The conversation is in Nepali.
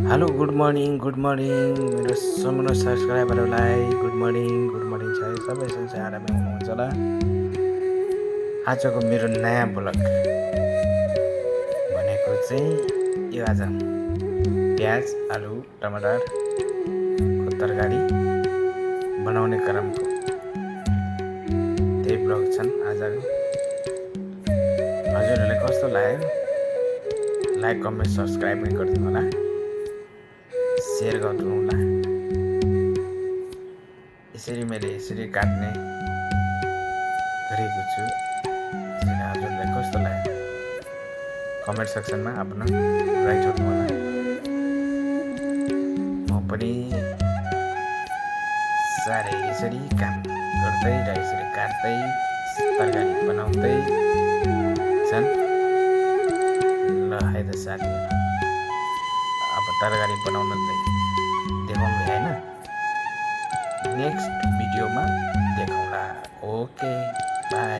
हेलो गुड मर्निङ मेरो सम्पूर्ण सब्सक्राइबरहरूलाई गुड मर्निङ छ सबै संसार आरामै हुनुहुन्छ होला। आजको मेरो नयाँ ब्लग भनेको चाहिँ यो आज प्याज आलु टमाटरको तरकारी बनाउने क्रमको त्यही ब्लग छन् आजको। हजुरहरूलाई कस्तो लाग्यो लाइक कमेन्ट सब्सक्राइब पनि गरिदिनु होला, सेयर गर्नु होला। यसरी मैले यसरी काट्ने गरेको छु। हजुरलाई कस्तो लाग्यो कमेन्ट सेक्सनमा आफ्नो राइट गर्नु होला। म पनि साह्रै यसरी काम गर्दै र यसरी काट्दै तरकारी बनाउँदै छन्। ल है त साथीहरू, अब तरकारी बनाउन चाहिँ देखाउनु होइन, नेक्स्ट भिडियोमा देखाउँला। Okay by.